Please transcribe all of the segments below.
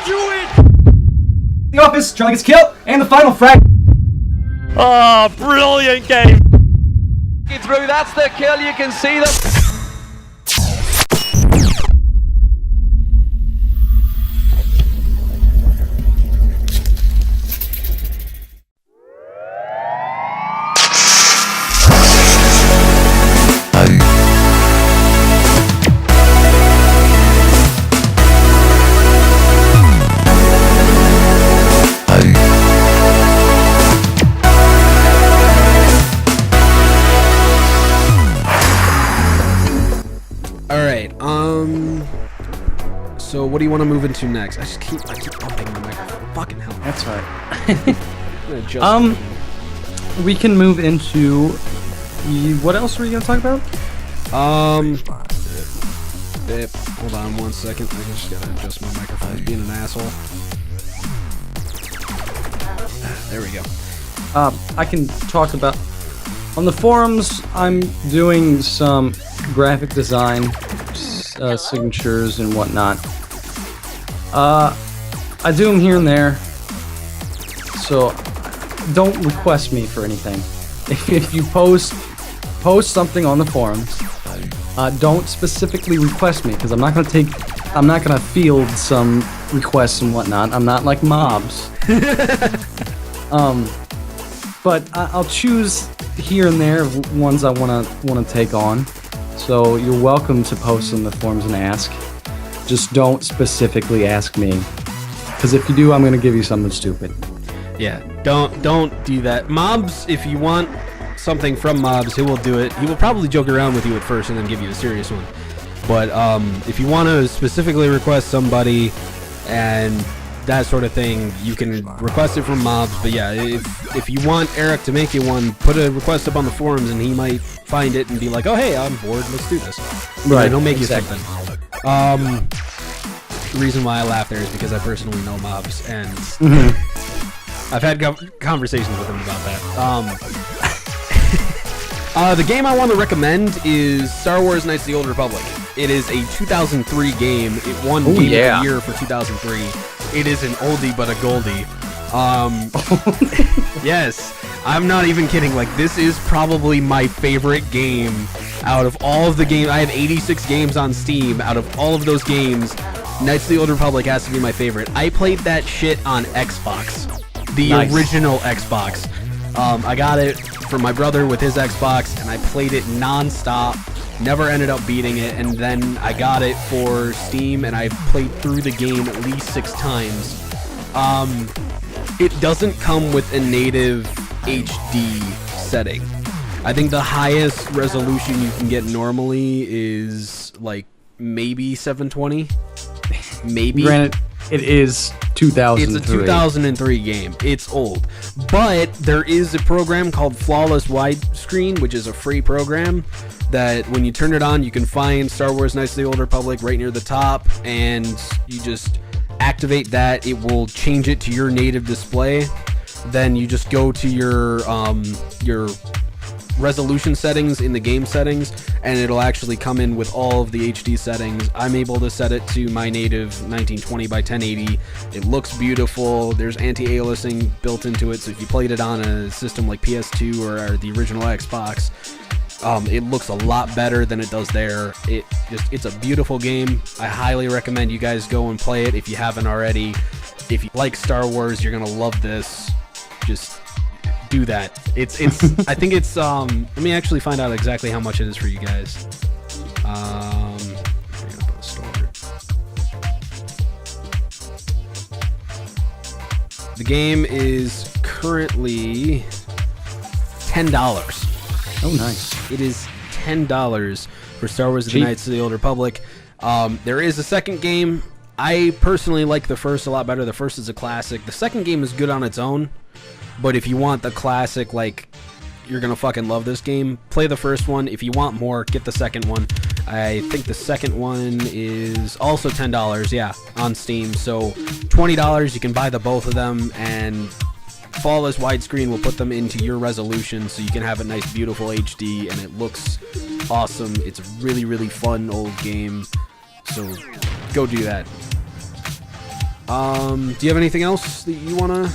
do it! The office, Charlie gets killed, and the final frag. Oh, brilliant game! Through, that's the kill, you can see them. So what do you want to move into next? I keep bumping the microphone. Fucking hell. That's right. We can move into what else were you gonna talk about? Hold on 1 second. I just gotta adjust my microphone. Being an asshole. There we go. I can talk about on the forums. I'm doing some graphic design, signatures and whatnot. I do them here and there, so don't request me for anything. If you post something on the forums, don't specifically request me, because I'm not gonna field some requests and whatnot. I'm not like mobs. But I'll choose here and there ones I wanna take on. So you're welcome to post in the forums and ask. Just don't specifically ask me, because if you do, I'm gonna give you something stupid. Yeah, don't do that. Mobs, if you want something from Mobs, he will do it. He will probably joke around with you at first and then give you a serious one. But if you want to specifically request somebody and that sort of thing, you can request it from Mobs. But yeah, if you want Eric to make you one, put a request up on the forums and he might find it and be like, oh hey, I'm bored, let's do this. Right, he'll make exactly. you something. The reason why I laugh there is because I personally know Mobs, and I've had conversations with him about that. The game I want to recommend is Star Wars Knights of the Old Republic. It is a 2003 game. It won Game of the Year for 2003. It is an oldie but a goldie. Yes, I'm not even kidding. Like, this is probably my favorite game out of all of the games. I have 86 games on Steam. Out of all of those games, Knights of the Old Republic has to be my favorite. I played that shit on Xbox. The original Xbox. I got it from my brother with his Xbox, and I played it non-stop. Never ended up beating it, and then I got it for Steam, and I played through the game at least 6 times. It doesn't come with a native HD setting. I think the highest resolution you can get normally is like maybe 720. Maybe. Granted, it is 2003. It's a 2003 game. It's old. But there is a program called Flawless Widescreen, which is a free program that when you turn it on, you can find Star Wars Knights of the Old Republic right near the top, and you just activate that. It will change it to your native display. Then you just go to your resolution settings in the game settings, and it'll actually come in with all of the HD settings. I'm able to set it to my native 1920 by 1080. It looks beautiful. There's anti-aliasing built into it, so if you played it on a system like PS2 or the original Xbox, it looks a lot better than it does there. It's a beautiful game. I highly recommend you guys go and play it if you haven't already. If you like Star Wars, you're gonna love this. Just do that. It's I think it's let me actually find out exactly how much it is for you guys. Bring up the store. The game is currently $10. Oh, nice. It is $10 for Star Wars: The Knights of the Old Republic. There is a second game. I personally like the first a lot better. The first is a classic. The second game is good on its own, but if you want the classic, like, you're gonna fucking love this game, play the first one. If you want more, get the second one. I think the second one is also $10, yeah, on Steam. So $20, you can buy the both of them, and Flawless Widescreen will put them into your resolution so you can have a nice beautiful HD, and it looks awesome. It's a really, really fun old game, so go do that. Do you have anything else that you wanna?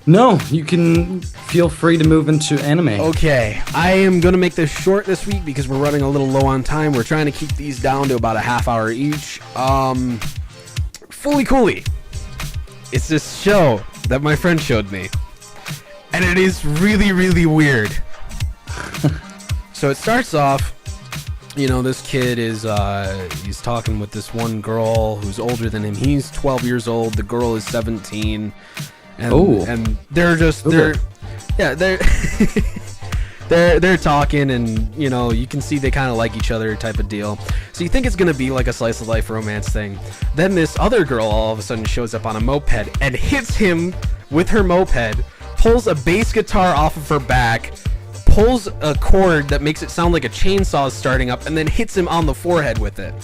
No, you can feel free to move into anime. Okay, I am gonna make this short this week because we're running a little low on time. We're trying to keep these down to about a half hour each. Fully Cooley. It's this show that my friend showed me, and it is really, really weird. So it starts off, you know, this kid is he's talking with this one girl who's older than him. He's 12 years old. The girl is 17. And they're just they're they're talking, and you know, you can see they kind of like each other type of deal. So you think it's gonna be like a slice of life romance thing. Then this other girl all of a sudden shows up on a moped and hits him with her moped, pulls a bass guitar off of her back, pulls a cord that makes it sound like a chainsaw is starting up, and then hits him on the forehead with it.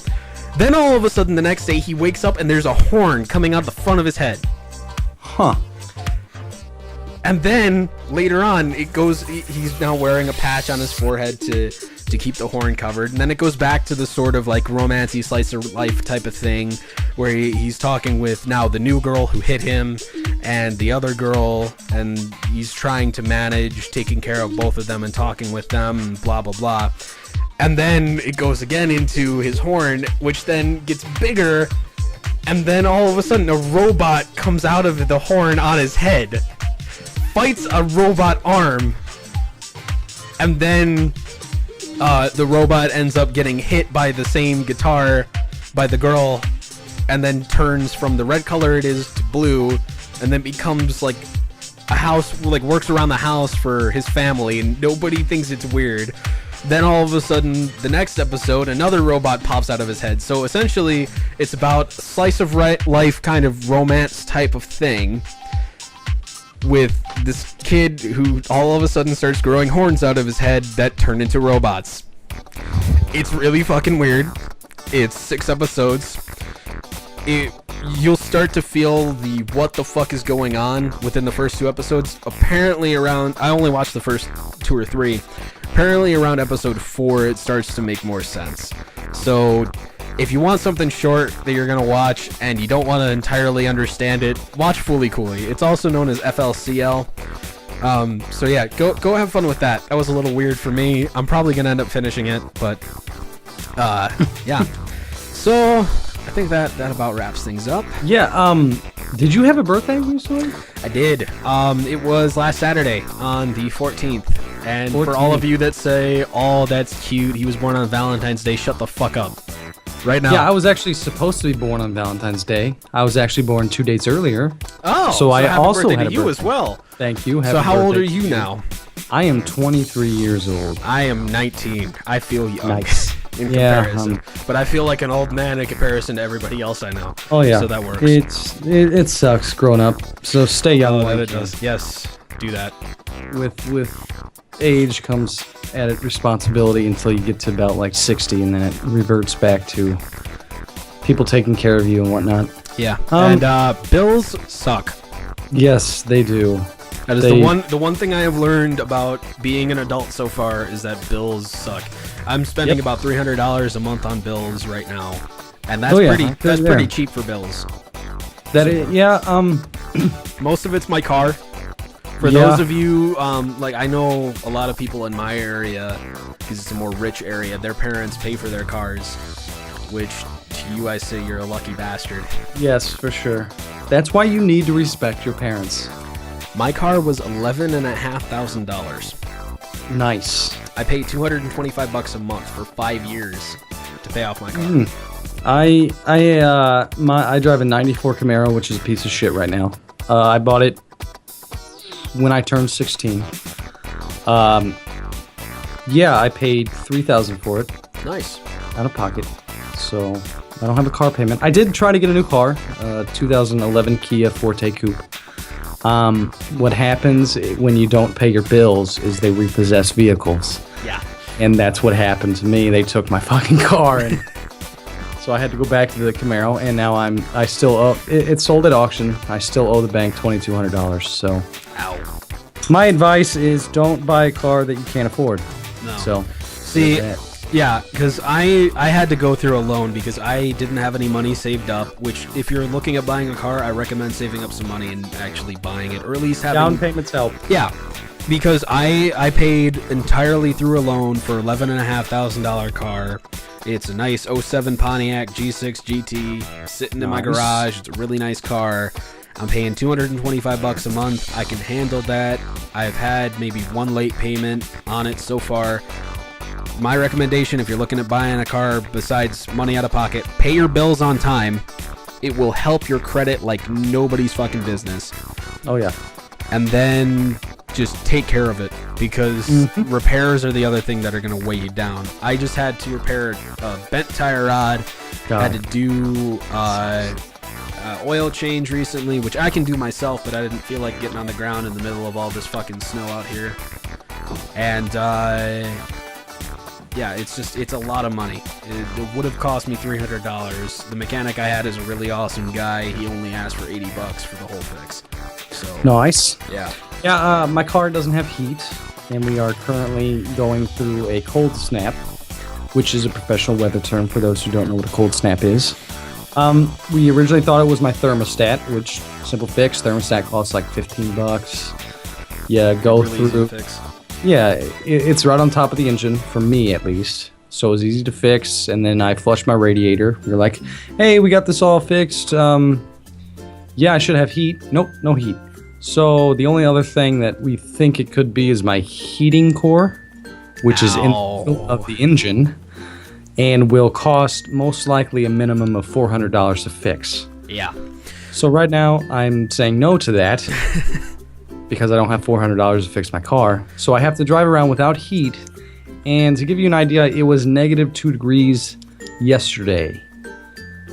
Then all of a sudden the next day he wakes up and there's a horn coming out the front of his head. Huh. And then later on, it goes. He's now wearing a patch on his forehead to keep the horn covered. And then it goes back to the sort of like romancy slice of life type of thing, where he's talking with now the new girl who hit him and the other girl, and he's trying to manage taking care of both of them and talking with them, and blah blah blah. And then it goes again into his horn, which then gets bigger, and then all of a sudden a robot comes out of the horn on his head, fights a robot arm, and then the robot ends up getting hit by the same guitar by the girl, and then turns from the red color it is to blue, and then becomes like a house, like works around the house for his family, and nobody thinks it's weird. Then all of a sudden, the next episode, another robot pops out of his head. So essentially, it's about slice of life kind of romance type of thing, with this kid who all of a sudden starts growing horns out of his head that turn into robots. It's really fucking weird. It's 6 episodes. You'll start to feel the what the fuck is going on within the first 2 episodes. Apparently around, I only watched the first 2 or 3. Apparently around episode 4 it starts to make more sense. So if you want something short that you're gonna watch and you don't want to entirely understand it, watch Fully Cooley. It's also known as FLCL. So yeah, go have fun with that. That was a little weird for me. I'm probably gonna end up finishing it, but yeah. So I think that about wraps things up. Yeah. Did you have a birthday recently? I did. It was last Saturday on the 14th. And for all of you that say, "Oh, that's cute, he was born on Valentine's Day," shut the fuck up. Right now. Yeah, I was actually supposed to be born on Valentine's Day. I was actually born 2 days earlier. Oh, so I happy also birthday had to a you birthday. as well. Thank you. So how old are you now? I am 23 years old. I am 19. I feel young. Nice. In Yeah, comparison, but I feel like an old man in comparison to everybody else I know. Oh yeah. So that works. It sucks growing up. So stay young. Oh, while you it can. does. Yes, do that. With age comes added responsibility until you get to about like 60, and then it reverts back to people taking care of you and whatnot. Yeah. And bills suck. Yes, they do. That is the one thing I have learned about being an adult so far is that bills suck. I'm spending about $300 a month on bills right now, and that's pretty cheap for bills. Most of it's my car. For those of you, like I know a lot of people in my area, because it's a more rich area, their parents pay for their cars, which to you I say you're a lucky bastard. Yes, for sure. That's why you need to respect your parents. My car was $11,500. Nice. I paid $225 a month for 5 years to pay off my car. I drive a 94 Camaro, which is a piece of shit right now. I bought it when I turned 16. Yeah, I paid $3,000 for it. Nice. Out of pocket. So I don't have a car payment. I did try to get a new car, 2011 Kia Forte Coupe. What happens when you don't pay your bills is they repossess vehicles. Yeah. And that's what happened to me. They took my fucking car, and so I had to go back to the Camaro, and now I still owe it sold at auction. I still owe the bank $2,200. So Ow. my advice is don't buy a car that you can't afford. No. So See, Yeah, because I had to go through a loan because I didn't have any money saved up, which if you're looking at buying a car, I recommend saving up some money and actually buying it, or at least having... Down payments help. Yeah, because I paid entirely through a loan for $11,500 car. It's a nice 07 Pontiac G6 GT sitting in my garage. It's a really nice car. I'm paying $225 a month. I can handle that. I've had maybe one late payment on it so far. My recommendation, if you're looking at buying a car besides money out of pocket, pay your bills on time. It will help your credit like nobody's fucking business. Oh, yeah. And then just take care of it, because repairs are the other thing that are going to weigh you down. I just had to repair a bent tire rod. Had to do oil change recently, which I can do myself, but I didn't feel like getting on the ground in the middle of all this fucking snow out here. And yeah, it's a lot of money. It would have cost me $300. The mechanic I had is a really awesome guy. He only asked for $80 for the whole fix. So Nice. yeah. Yeah, my car doesn't have heat, and we are currently going through a cold snap, which is a professional weather term for those who don't know what a cold snap is. We originally thought it was my thermostat, which, simple fix, thermostat costs like $15. Yeah, go Really through. easy to fix. Yeah, it's right on top of the engine, for me at least. So it was easy to fix, and then I flushed my radiator. You're like, hey, we got this all fixed. Yeah, I should have heat. Nope, no heat. So the only other thing that we think it could be is my heating core, which is in the middle of the engine, and will cost most likely a minimum of $400 to fix. Yeah. So right now, I'm saying no to that. Because I don't have $400 to fix my car. So I have to drive around without heat. And to give you an idea, it was -2 degrees yesterday.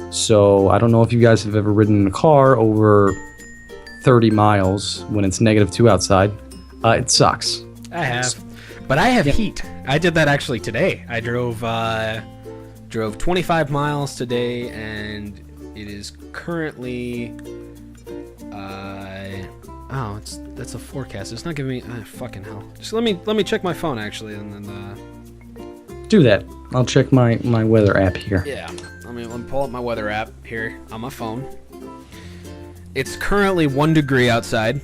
So I don't know if you guys have ever ridden in a car over 30 miles when it's -2 outside. It sucks. I have. But I have heat. I did that actually today. I drove 25 miles today, and it is currently... Oh, that's a forecast. It's not giving me fucking hell. Just let me check my phone actually, and then Do that. I'll check my weather app here. yeah. Let me pull up my weather app here on my phone. It's currently 1 degree outside.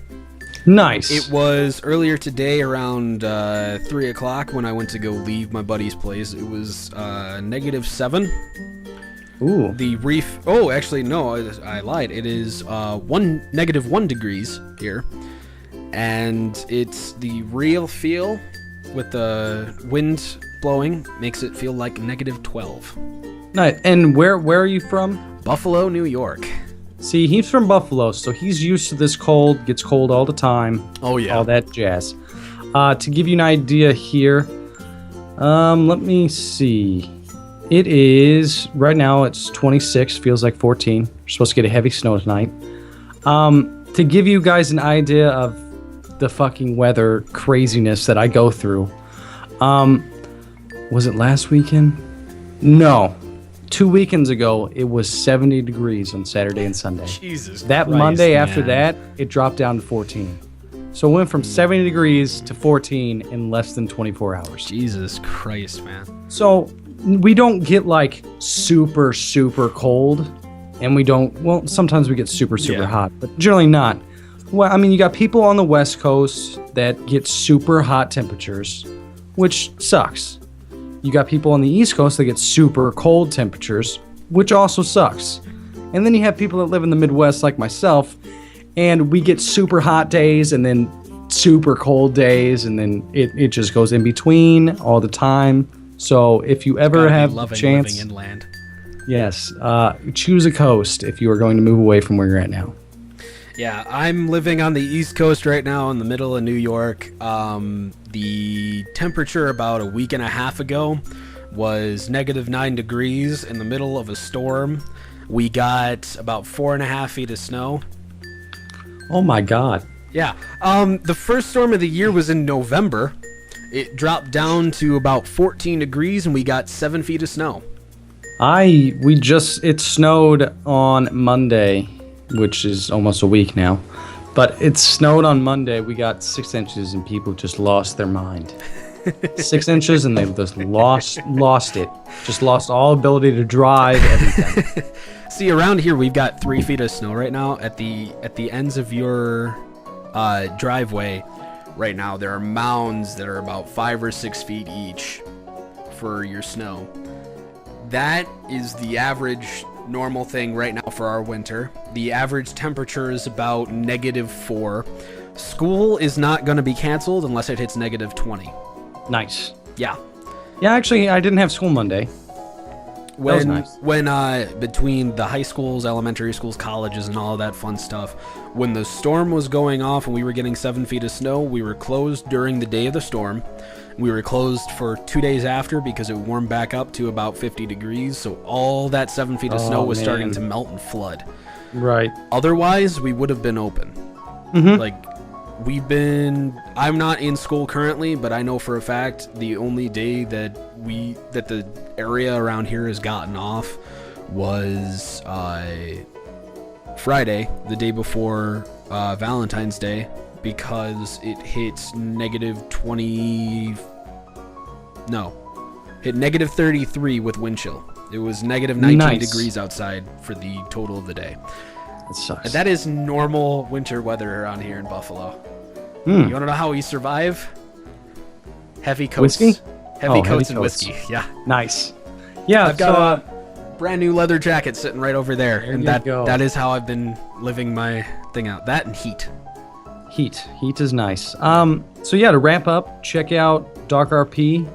Nice. It was earlier today around 3 o'clock when I went to go leave my buddy's place. It was -7. Ooh. The reef. Oh, actually, no, I lied. It is -1 degrees here, and it's the real feel with the wind blowing makes it feel like -12. Nice. And where are you from? Buffalo, New York. See, he's from Buffalo, so he's used to this cold. Gets cold all the time. Oh yeah. All that jazz. To give you an idea here, let me see. It is, right now it's 26, feels like 14. We're supposed to get a heavy snow tonight. To give you guys an idea of the fucking weather craziness that I go through, was it last weekend? No. 2 weekends ago, it was 70 degrees on Saturday and Sunday. Jesus That Christ, Monday after man. that, it dropped down to 14. So it went from 70 degrees to 14 in less than 24 hours. Jesus Christ, man. So we don't get like super, super cold, and we don't, well, sometimes we get super, super Yeah. hot, but generally not. Well, I mean, you got people on the West Coast that get super hot temperatures, which sucks. You got people on the East Coast that get super cold temperatures, which also sucks. And then you have people that live in the Midwest like myself, and we get super hot days and then super cold days, and then it just goes in between all the time. So if you ever Gotta be have the loving chance, living inland. yes, choose a coast if you are going to move away from where you're at now. Yeah, I'm living on the East Coast right now in the middle of New York. The temperature about a week and a half ago was -9 degrees in the middle of a storm. We got about 4.5 feet of snow. Oh my God. Yeah. The first storm of the year was in November. It dropped down to about 14 degrees and we got 7 feet of snow. It snowed on Monday, which is almost a week now. But it snowed on Monday. We got 6 inches and people just lost their mind. 6 inches, and they've just lost it. Just lost all ability to drive, everything. See, around here we've got 3 feet of snow right now. At the ends of your driveway right now, there are mounds that are about 5 or 6 feet each for your snow. That is the average normal thing right now for our winter. The average temperature is about -4. School is not going to be canceled unless it hits -20. Nice. Yeah. Yeah, actually, I didn't have school Monday. Was nice. When between the high schools, elementary schools, colleges, and all that fun stuff, when the storm was going off and we were getting 7 feet of snow, we were closed during the day of the storm. We were closed for 2 days after because it warmed back up to about 50 degrees, so all that 7 feet of snow was starting to melt and flood. Right. Otherwise, we would have been open. Mm-hmm. Like, I'm not in school currently, but I know for a fact the only day that the area around here has gotten off was Friday, the day before Valentine's Day, because it hit -33 with wind chill. It was -19 degrees outside for the total of the day. That sucks. And that is normal winter weather around here in Buffalo. You want to know how we survive? Heavy coats. Whiskey? Heavy coats and whiskey. Yeah. Nice. Yeah, I've got a brand new leather jacket sitting right over there, and go. that is how I've been living my thing out. That and heat. Heat is nice. So yeah, to wrap up, check out Dark RP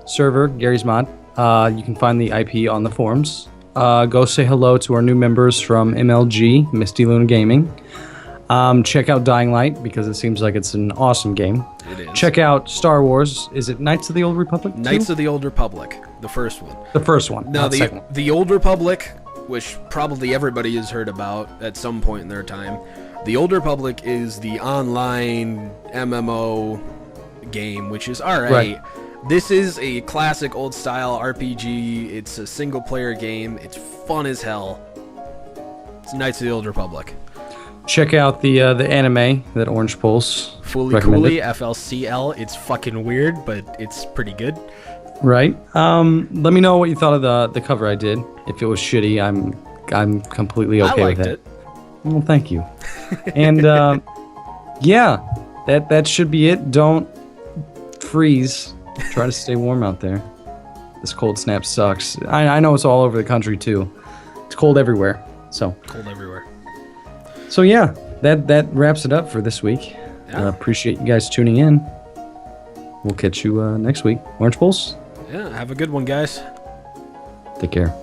server, Gary's Mod. You can find the IP on the forums. Go say hello to our new members from MLG, Misty Luna Gaming. Check out Dying Light, because it seems like it's an awesome game. It is. Check out Star Wars. Is it Knights of the Old Republic 2? Knights of the Old Republic, the first one. The first one. No, not the second one. the Old Republic, which probably everybody has heard about at some point in their time. The Old Republic is the online MMO game, which is alright. Right. This is a classic old style RPG. It's a single player game. It's fun as hell. It's Knights of the Old Republic. Check out the anime that OrangePulse Fully recommended. Coolly, FLCL. It's fucking weird, but it's pretty good. Right. Let me know what you thought of the cover I did. If it was shitty, I'm completely okay I liked with it. it. Well, thank you. And yeah, that should be it. Don't freeze. Try to stay warm out there. This cold snap sucks. I know it's all over the country too. It's cold everywhere. So Cold everywhere. So yeah, that wraps it up for this week. Yeah. Appreciate you guys tuning in. We'll catch you next week. OrangePulse, Yeah, have a good one, guys. take care.